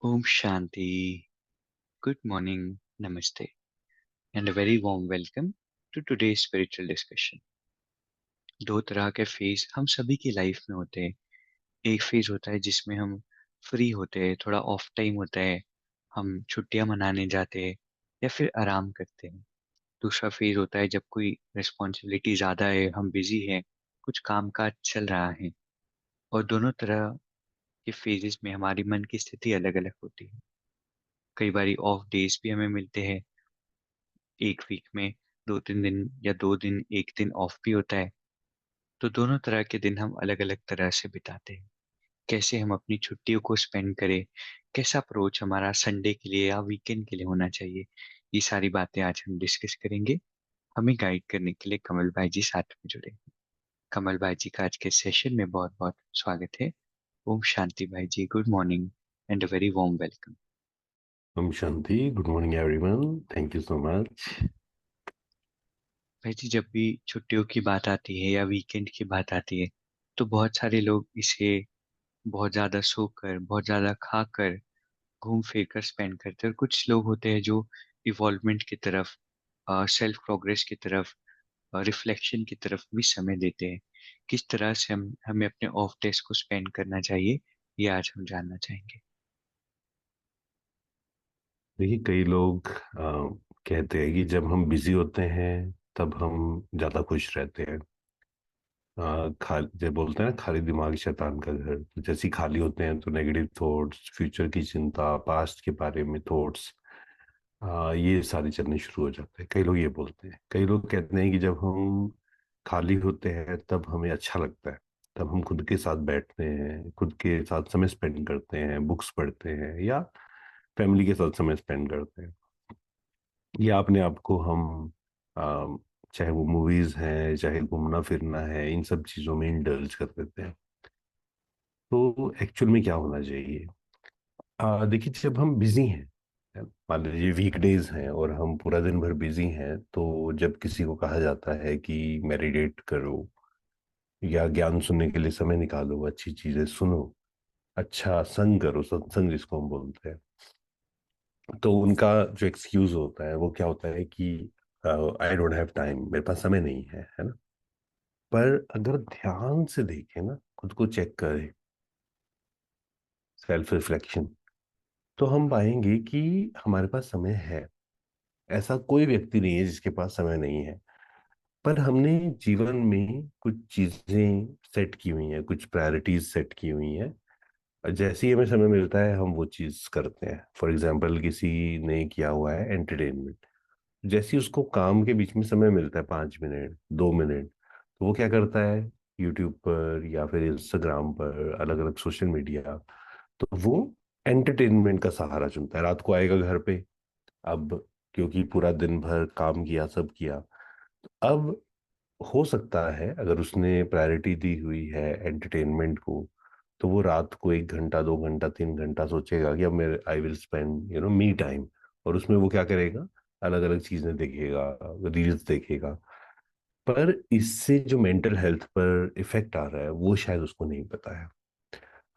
Om Shanti. Good morning, Namaste, and a very warm welcome to today's spiritual discussion. दो तरह के phase हम सभी की लाइफ में होते हैं। एक फेज होता है जिसमें हम फ्री होते हैं, थोड़ा ऑफ टाइम होता है, हम छुट्टियां मनाने जाते हैं या फिर आराम करते हैं। दूसरा फेज होता है जब कोई रिस्पॉन्सिबिलिटी ज़्यादा है, हम बिजी हैं, कुछ काम काज चल रहा है। और दोनों तरह के फेजेस में हमारी मन की स्थिति अलग अलग होती है। कई बारी ऑफ डेज भी हमें मिलते हैं। एक वीक में 2-3 दिन या 2 दिन, एक दिन ऑफ भी होता है। तो दोनों तरह के दिन हम अलग अलग तरह से बिताते हैं। कैसे हम अपनी छुट्टियों को स्पेंड करें, कैसा अप्रोच हमारा संडे के लिए या वीकेंड के लिए होना चाहिए, ये सारी बातें आज हम डिस्कस करेंगे। हमें गाइड करने के लिए कमल भाई जी साथ में जुड़े हैं। कमल भाई जी का आज के सेशन में बहुत बहुत स्वागत है। ओम शांति भाई जी, good morning and a very warm welcome. Om Shanti. Good morning, everyone. Thank you so much. भाई जी, जब भी छुट्टियों की बात आती है या वीकेंड की बात आती है तो बहुत सारे लोग इसे बहुत ज़्यादा सोकर, बहुत ज़्यादा खाकर, घूम फिर कर स्पेंड करते हैं। और कुछ लोग होते हैं जो इवॉल्वमेंट की तरफ, सेल्फ प्रोग्रेस की तरफ, रिफ्लेक्शन की तरफ भी समय देते हैं। किस तरह से हम हमें अपने ऑफ डेज को स्पेंड करना चाहिए, ये आज हम जानना चाहेंगे। देखिए, कई लोग कहते हैं कि जब हम बिजी होते हैं तब हम ज़्यादा खुश रहते हैं। जब बोलते हैं ना, खाली दिमाग शैतान का घर। तो जैसे ही खाली होते हैं तो नेगेटिव थॉट्स, फ्यूचर की चिंता, पास्ट के बारे में थॉट्स, ये सारे चलने शुरू हो जाते हैं। कई लोग ये बोलते हैं। कई लोग कहते हैं कि जब हम खाली होते हैं तब हमें अच्छा लगता है। तब हम खुद के साथ बैठते हैं, खुद के साथ समय स्पेंड करते हैं, बुक्स पढ़ते हैं या फैमिली के साथ समय स्पेंड करते हैं, या अपने आप को हम आ, चाहे वो मूवीज हैं, चाहे घूमना फिरना है, इन सब चीजों में इंडल्ज कर देते हैं। तो एक्चुअल में क्या होना चाहिए? देखिए, जब हम बिजी हैं, मान लीजिए वीकडेज हैं और हम पूरा दिन भर बिजी हैं, तो जब किसी को कहा जाता है कि मेडिटेट करो या ज्ञान सुनने के लिए समय निकालो, अच्छी चीजें सुनो, अच्छा संग करो, सत्संग जिसको हम बोलते हैं, तो उनका जो एक्सक्यूज होता है वो क्या होता है कि आई डोंट हैव टाइम, मेरे पास समय नहीं है ना। पर अगर ध्यान से देखें ना, खुद को चेक करें, सेल्फ रिफ्लेक्शन, तो हम पाएंगे कि हमारे पास समय है। ऐसा कोई व्यक्ति नहीं है जिसके पास समय नहीं है। पर हमने जीवन में कुछ चीजें सेट की हुई हैं, कुछ प्रायोरिटीज सेट की हुई हैं, और जैसे ही हमें समय मिलता है हम वो चीज करते हैं। फॉर एग्जाम्पल, किसी ने किया हुआ है एंटरटेनमेंट, जैसे ही उसको काम के बीच में समय मिलता है, 5 मिनट 2 मिनट, तो वो क्या करता है, यूट्यूब पर या फिर इंस्टाग्राम पर, अलग अलग सोशल मीडिया, तो वो एंटरटेनमेंट का सहारा चुनता है। रात को आएगा घर पे, अब क्योंकि पूरा दिन भर काम किया, सब किया, तो अब हो सकता है अगर उसने प्रायोरिटी दी हुई है एंटरटेनमेंट को, तो वो रात को 1 घंटा 2 घंटा 3 घंटा सोचेगा कि अब मेरे I will spend me time. और उसमें वो क्या करेगा, अलग अलग चीजें देखेगा, रील्स देखेगा। पर इससे जो मेंटल हेल्थ पर इफेक्ट आ रहा है वो शायद उसको नहीं पता है।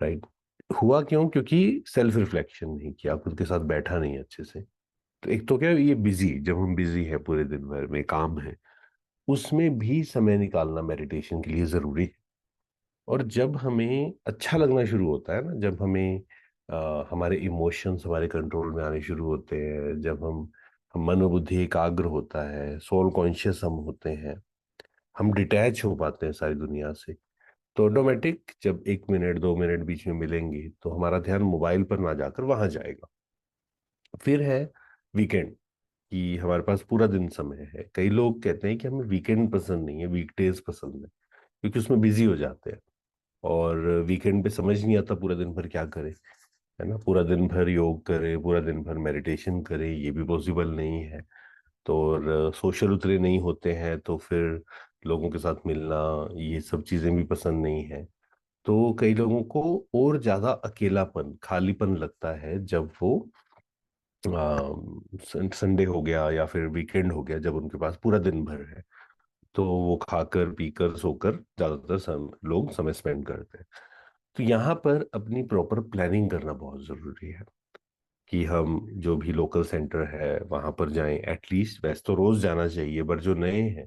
राइट? हुआ क्यों? क्योंकि सेल्फ रिफ्लेक्शन नहीं किया, खुद के साथ बैठा नहीं अच्छे से। तो एक तो क्या, ये बिजी, जब हम बिजी है, पूरे दिन भर में काम है, उसमें भी समय निकालना मेडिटेशन के लिए जरूरी है। और जब हमें अच्छा लगना शुरू होता है ना, जब हमें हमारे इमोशंस हमारे कंट्रोल में आने शुरू होते हैं, जब हम मनोबुद्धि एकाग्र होता है, सोल कॉन्शियस हम होते हैं, हम डिटैच हो पाते हैं सारी दुनिया से, तो ऑटोमेटिक जब 1 मिनट 2 मिनट बीच में मिलेंगे तो हमारा ध्यान मोबाइल पर ना जाकर वहां जाएगा। फिर है वीकेंड, कि हमारे पास पूरा दिन समय है। कई लोग कहते हैं कि हमें वीकेंड पसंद नहीं है, वीकडेज पसंद है, क्योंकि उसमें बिजी हो जाते हैं। और वीकेंड पे समझ नहीं आता पूरा दिन भर क्या करे, है ना। पूरा दिन भर योग करे, पूरा दिन भर मेडिटेशन करे, ये भी पॉसिबल नहीं है। तो और सोशल उतरे नहीं होते हैं, तो फिर लोगों के साथ मिलना, ये सब चीजें भी पसंद नहीं है। तो कई लोगों को और ज्यादा अकेलापन, खालीपन लगता है जब वो संडे हो गया या फिर वीकेंड हो गया, जब उनके पास पूरा दिन भर है, तो वो खाकर पीकर सोकर ज्यादातर लोग समय स्पेंड करते हैं। तो यहाँ पर अपनी प्रॉपर प्लानिंग करना बहुत जरूरी है। कि हम जो भी लोकल सेंटर है वहां पर जाएं एटलीस्ट। वैसे तो रोज जाना चाहिए, पर जो नए हैं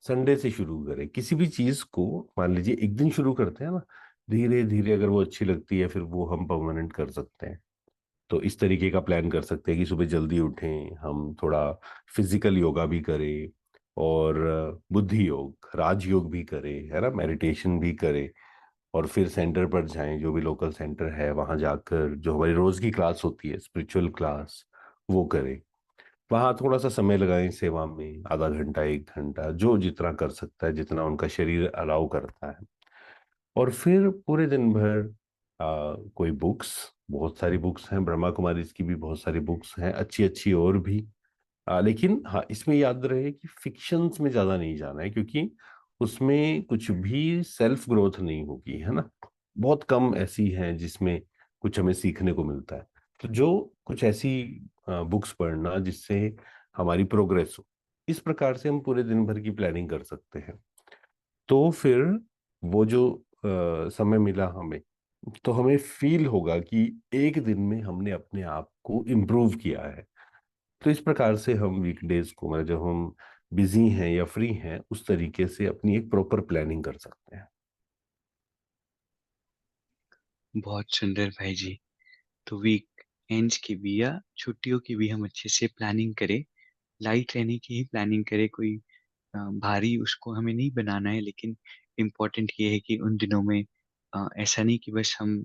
संडे से शुरू करें किसी भी चीज को। मान लीजिए एक दिन शुरू करते हैं ना, धीरे धीरे अगर वो अच्छी लगती है फिर वो हम परमानेंट कर सकते हैं। तो इस तरीके का प्लान कर सकते हैं कि सुबह जल्दी उठें, हम थोड़ा फिजिकल योगा भी करें, और बुद्धि योग राजयोग भी करें, है ना, मेडिटेशन भी करें। और फिर सेंटर पर जाएं, जो भी लोकल सेंटर है वहां जाकर जो हमारी रोज की क्लास होती है, स्पिरिचुअल क्लास, वो करें। वहां थोड़ा सा समय लगाएं सेवा में, आधा घंटा 1 घंटा, जो जितना कर सकता है, जितना उनका शरीर अलाउ करता है। और फिर पूरे दिन भर कोई बुक्स, बहुत सारी बुक्स हैं, ब्रह्मा कुमारी की भी बहुत सारी बुक्स हैं अच्छी अच्छी, और भी। लेकिन हाँ, इसमें याद रहे कि फिक्शंस में ज्यादा नहीं जाना है, क्योंकि उसमें कुछ भी सेल्फ ग्रोथ नहीं होगी, है ना। बहुत कम ऐसी हैं जिसमें कुछ हमें सीखने को मिलता है। तो जो कुछ ऐसी बुक्स पढ़ना जिससे हमारी प्रोग्रेस हो, इस प्रकार से हम पूरे दिन भर की प्लानिंग कर सकते हैं। तो फिर वो जो समय मिला हमें, तो हमें फील होगा कि एक दिन में हमने अपने आप को इम्प्रूव किया है। तो इस प्रकार से हम वीकडेज को, मतलब जब हम बिजी हैं या फ्री हैं, उस तरीके से अपनी एक प्रॉपर प्लानिंग कर सकते हैं। बहुत सुंदर भाई जी। तो वीक एंड्स की भी या छुट्टियों की भी हम अच्छे से प्लानिंग करें, लाइट रहने की ही प्लानिंग करें। कोई भारी उसको हमें नहीं बनाना है, लेकिन इम्पोर्टेंट ये है कि उन दिनों में ऐसा नहीं कि बस हम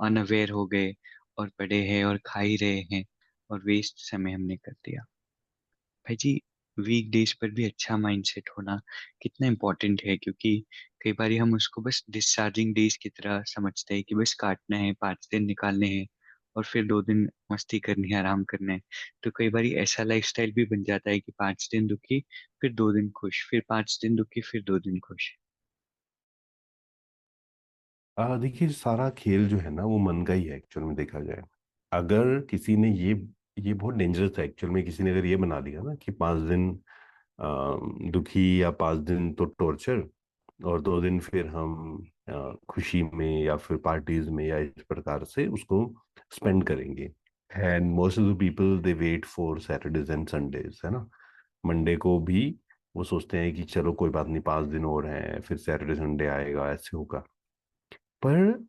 अनअवेयर हो गए और पड़े हैं और खा ही रहे हैं और वेस्ट समय हमने कर दिया। भाई जी, वीक डेज पर भी अच्छा माइंडसेट होना कितना इम्पोर्टेंट है, क्योंकि कई बार हम उसको बस डिस्चार्जिंग डेज की तरह समझते हैं कि बस काटना है, 5 दिन निकालने हैं और फिर 2 दिन मस्ती करनी है, आराम करना है। तो कई बार ऐसा लाइफस्टाइल भी बन जाता है कि 5 दिन दुखी, फिर 2 दिन खुश, फिर 5 दिन दुखी, फिर 2 दिन खुश। देखिए, सारा खेल जो है ना वो मन का ही है एक्चुअल में, देखा जाए। अगर किसी ने ये बहुत डेंजरस है एक्चुअल में, किसी ने अगर ये बना लिया ना कि 5 दिन दुखी, या 5 दिन तो टॉर्चर, और 2 दिन फिर हम खुशी में या फिर पार्टीज में या इस प्रकार से उसको स्पेंड करेंगे। And most of the people they wait for Saturdays and Sundays, है ना। मंडे को भी वो सोचते हैं कि चलो कोई बात नहीं, 5 दिन और हैं, फिर सैटरडे संडे आएगा, ऐसे होगा। पर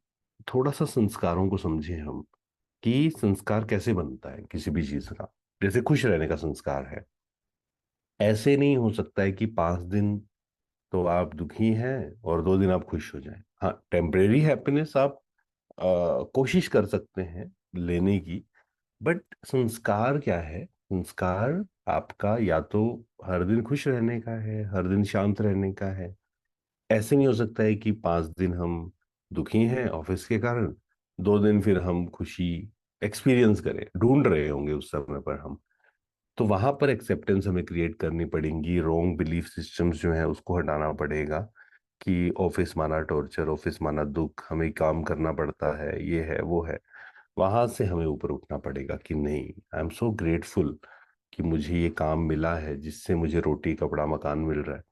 थोड़ा सा संस्कारों को समझें हम, कि संस्कार कैसे बनता है किसी भी चीज का। जैसे खुश रहने का संस्कार है, ऐसे नहीं हो सकता है कि 5 दिन तो आप दुखी हैं और 2 दिन आप खुश हो जाएं। हाँ, टेम्परेरी हैप्पीनेस आप कोशिश कर सकते हैं लेने की। बट संस्कार क्या है? संस्कार आपका या तो हर दिन खुश रहने का है, हर दिन शांत रहने का है। ऐसे नहीं हो सकता है कि 5 दिन हम दुखी हैं ऑफिस के कारण, 2 दिन फिर हम खुशी एक्सपीरियंस करें, ढूंढ रहे होंगे उस समय पर हम। तो वहां पर एक्सेप्टेंस हमें क्रिएट करनी पड़ेगी, रॉन्ग बिलीफ सिस्टम्स जो है उसको हटाना पड़ेगा, कि ऑफिस माना टॉर्चर, ऑफिस माना दुख, हमें काम करना पड़ता है, ये है वो है। वहां से हमें ऊपर उठना पड़ेगा कि नहीं, आई एम सो ग्रेटफुल कि मुझे ये काम मिला है जिससे मुझे रोटी कपड़ा मकान मिल रहा है।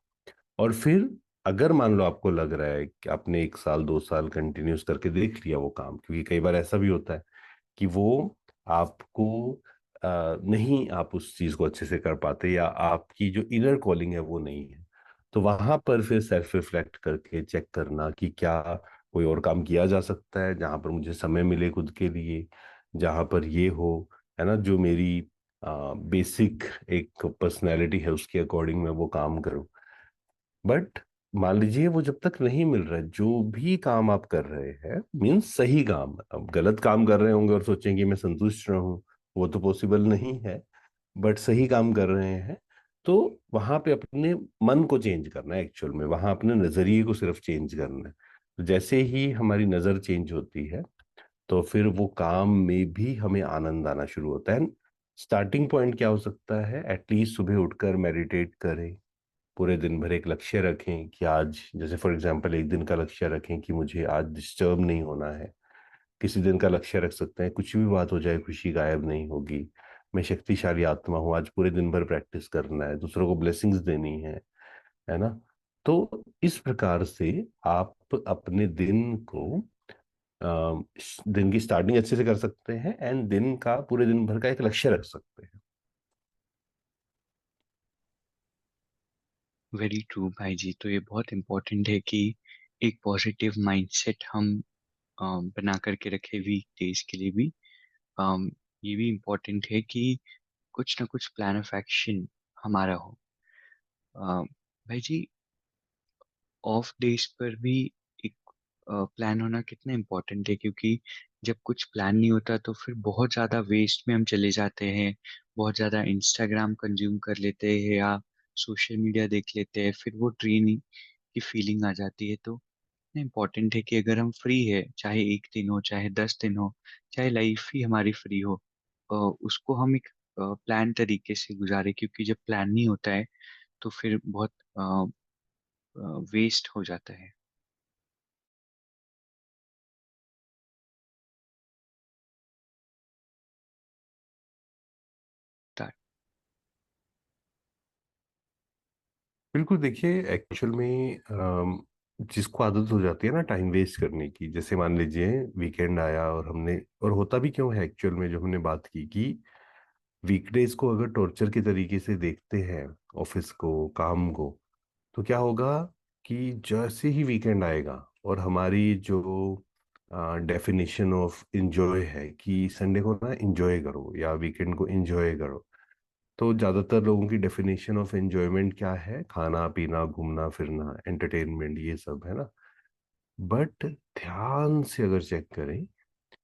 और फिर अगर मान लो आपको लग रहा है कि आपने 1 साल 2 साल कंटिन्यूस करके देख लिया वो काम, क्योंकि कई बार ऐसा भी होता है कि वो आपको नहीं, आप उस चीज को अच्छे से कर पाते, या आपकी जो इनर कॉलिंग है वो नहीं है। तो वहां पर फिर सेल्फ रिफ्लेक्ट करके चेक करना कि क्या कोई और काम किया जा सकता है जहां पर मुझे समय मिले खुद के लिए, जहां पर ये हो, है ना, जो मेरी बेसिक एक पर्सनैलिटी है उसके अकॉर्डिंग मैं वो काम करूं। बट मान लीजिए वो जब तक नहीं मिल रहा है, जो भी काम आप कर रहे हैं, मीन्स सही काम, अब गलत काम कर रहे होंगे और सोचें कि मैं संतुष्ट रहूं, वो तो पॉसिबल नहीं है। बट सही काम कर रहे हैं, तो वहां पे अपने मन को चेंज करना है एक्चुअल में, वहां अपने नजरिए को सिर्फ चेंज करना है। तो जैसे ही हमारी नजर चेंज होती है, तो फिर वो काम में भी हमें आनंद आना शुरू होता है। स्टार्टिंग पॉइंट क्या हो सकता है? एटलीस्ट सुबह उठकर मेडिटेट करें, पूरे दिन भर एक लक्ष्य रखें कि आज, जैसे फॉर एग्जांपल, एक दिन का लक्ष्य रखें कि मुझे आज डिस्टर्ब नहीं होना है। किसी दिन का लक्ष्य रख सकते हैं, कुछ भी बात हो जाए खुशी गायब नहीं होगी, मैं शक्तिशाली आत्मा हूँ, आज पूरे दिन भर प्रैक्टिस करना है, दूसरों को ब्लेसिंग्स देनी है ना। तो इस प्रकार से आप अपने दिन को दिन की स्टार्टिंग अच्छे से कर सकते हैं एंड दिन का पूरे दिन भर का एक लक्ष्य रख सकते हैं। वेरी ट्रू भाई जी। तो ये बहुत इम्पोर्टेंट है कि एक पॉजिटिव माइंडसेट हम बना करके रखे वीक डेज के लिए भी। अम, ये भी इम्पोर्टेंट है कि कुछ ना कुछ प्लान ऑफ एक्शन हमारा हो। भाई जी, ऑफ डेज पर भी एक प्लान होना कितना इम्पोर्टेंट है, क्योंकि जब कुछ प्लान नहीं होता तो फिर बहुत ज़्यादा वेस्ट में हम चले जाते हैं। बहुत ज़्यादा इंस्टाग्राम कंज्यूम कर लेते हैं या सोशल मीडिया देख लेते हैं, फिर वो ड्रेनिंग की फीलिंग आ जाती है। तो इम्पोर्टेंट है कि अगर हम फ्री है, चाहे एक दिन हो, चाहे 10 दिन हो, चाहे लाइफ ही हमारी फ्री हो, उसको हम एक प्लान तरीके से गुजारे, क्योंकि जब प्लान नहीं होता है तो फिर बहुत वेस्ट हो जाता है। ता- बिल्कुल, देखिए एक्चुअल में जिसको आदत हो जाती है ना टाइम वेस्ट करने की, जैसे मान लीजिए वीकेंड आया और हमने, और होता भी क्यों है एक्चुअल में, जो हमने बात की कि वीकडेज को अगर टॉर्चर के तरीके से देखते हैं, ऑफिस को, काम को, तो क्या होगा कि जैसे ही वीकेंड आएगा और हमारी जो डेफिनेशन ऑफ इंजॉय है कि संडे को ना इंजॉय करो या वीकेंड को इंजॉय करो, तो ज़्यादातर लोगों की डेफिनेशन ऑफ एंजॉयमेंट क्या है? खाना पीना, घूमना फिरना, एंटरटेनमेंट, ये सब है ना। बट ध्यान से अगर चेक करें,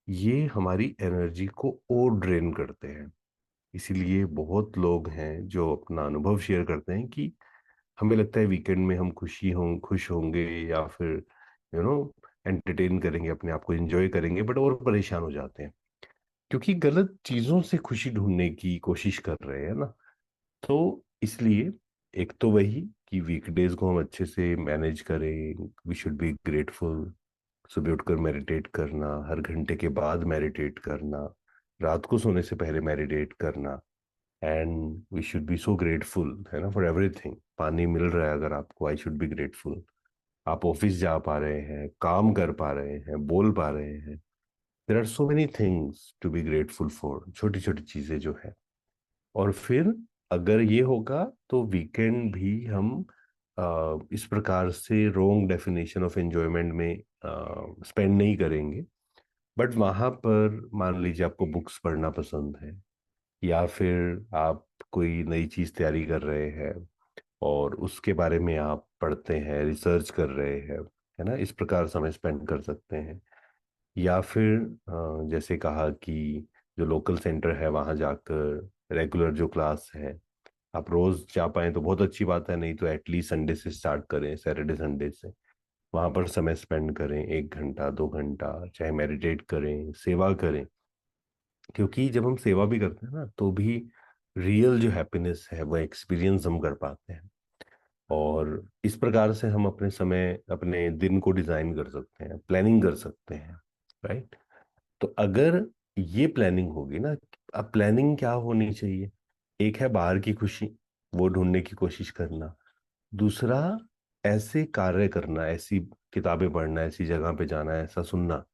ये हमारी एनर्जी को और ड्रेन करते हैं। इसीलिए बहुत लोग हैं जो अपना अनुभव शेयर करते हैं कि हमें लगता है वीकेंड में हम खुश होंगे या फिर यू नो एंटरटेन करेंगे, अपने आप को एंजॉय करेंगे, बट और परेशान हो जाते हैं क्योंकि गलत चीजों से खुशी ढूंढने की कोशिश कर रहे हैं ना। तो इसलिए एक तो वही कि वीकडेज को हम अच्छे से मैनेज करें, वी शुड बी ग्रेटफुल। सुबह उठकर मेडिटेट करना, हर घंटे के बाद मेडिटेट करना, रात को सोने से पहले मेडिटेट करना, and we should be so grateful, है ना, फॉर एवरीथिंग। पानी मिल रहा है अगर आपको, आई शुड बी ग्रेटफुल। आप ऑफिस जा पा रहे हैं, काम कर पा रहे हैं, बोल पा रहे हैं, there are so many things to be grateful for, छोटी छोटी चीजें जो है। और फिर अगर ये होगा तो वीकेंड भी हम इस प्रकार से रोंग डेफिनेशन ऑफ एंजॉयमेंट में स्पेंड नहीं करेंगे। बट वहां पर मान लीजिए आपको बुक्स पढ़ना पसंद है, या फिर आप कोई नई चीज तैयारी कर रहे हैं और उसके बारे में आप पढ़ते हैं, रिसर्च कर रहे हैं, है ना, इस प्रकार समय स्पेंड कर सकते हैं। या फिर जैसे कहा कि जो लोकल सेंटर है वहां जाकर रेगुलर जो क्लास है, आप रोज जा पाए तो बहुत अच्छी बात है, नहीं तो एटलीस्ट संडे से स्टार्ट करें, सैटरडे संडे से वहां पर समय स्पेंड करें, 1 घंटा 2 घंटा, चाहे मेडिटेट करें, सेवा करें। क्योंकि जब हम सेवा भी करते हैं ना तो भी रियल जो हैप्पीनेस है वो एक्सपीरियंस हम कर पाते हैं। और इस प्रकार से हम अपने समय, अपने दिन को डिजाइन कर सकते हैं, प्लानिंग कर सकते हैं, राइट। तो अगर ये प्लानिंग होगी ना, अब प्लानिंग क्या होनी चाहिए? एक है बाहर की खुशी, वो ढूंढने की कोशिश करना। दूसरा, ऐसे कार्य करना, ऐसी किताबें पढ़ना, ऐसी जगह पे जाना, ऐसा सुनना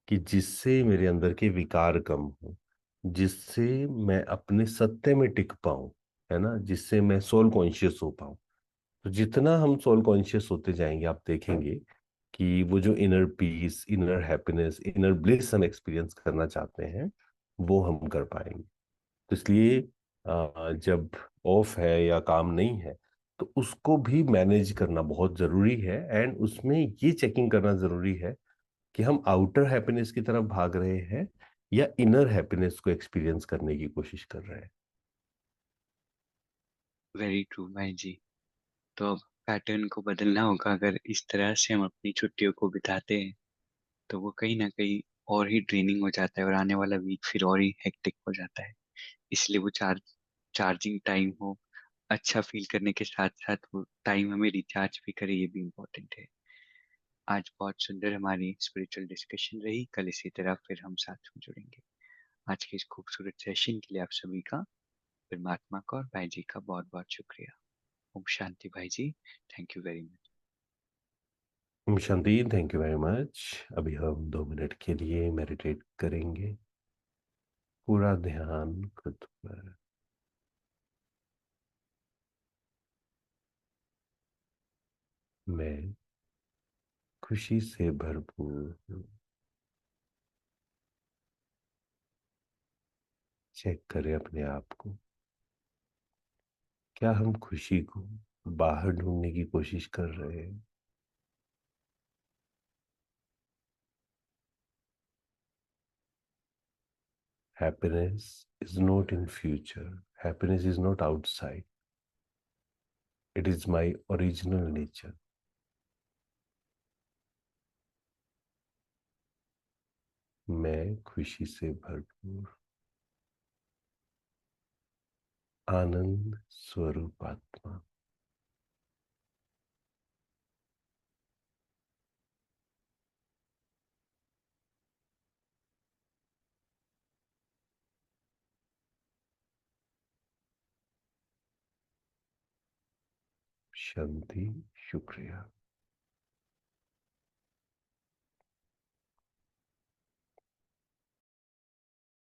कि जिससे मेरे अंदर के विकार कम हो, जिससे मैं अपने सत्य में टिक पाऊं, है ना, जिससे मैं सोल कॉन्शियस हो पाऊं। तो जितना हम सोल कॉन्शियस होते जाएंगे, आप देखेंगे कि वो जो inner peace, inner happiness, inner bliss हम एक्सपीरियंस करना चाहते हैं, वो हम कर पाएंगे। तो इसलिए जब ऑफ है या काम नहीं है, तो उसको भी मैनेज करना बहुत जरूरी है, एंड उसमें ये चेकिंग करना जरूरी है कि हम आउटर हैप्पीनेस की तरफ भाग रहे हैं या इनर हैप्पीनेस को एक्सपीरियंस करने की कोशिश कर रहे हैं। वेरी ट्रू भाई जी। तो अब पैटर्न को बदलना होगा। अगर इस तरह से हम अपनी छुट्टियों को बिताते हैं तो वो कहीं ना कहीं और ही ड्रेनिंग हो जाता है, और आने वाला वीक फिर और ही हेक्टिक हो जाता है। इसलिए वो चार्जिंग टाइम हो, अच्छा फील करने के साथ साथ वो टाइम हमें रिचार्ज भी करे, ये भी इम्पोर्टेंट है। आज बहुत सुंदर हमारी स्पिरिचुअल डिस्कशन रही। कल इसी तरह फिर हम साथ में जुड़ेंगे। आज के इस खूबसूरत सेशन के लिए आप सभी का, परमात्मा का और भाई जी का बहुत बहुत शुक्रिया। ओम शांति भाई जी। Thank you very much. Shanti, thank you very much. अभी हम 2 मिनट के लिए मेडिटेट करेंगे। पूरा ध्यान खुद पर। मैं खुशी से भरपूर हूँ। चेक करें अपने आप को। क्या हम खुशी को बाहर ढूंढने की कोशिश कर रहे हैं? Happiness is not in future. Happiness is not outside. It is my original nature. मैं खुशी से भरपूर आनंद स्वरूप आत्मा। शांति। शुक्रिया।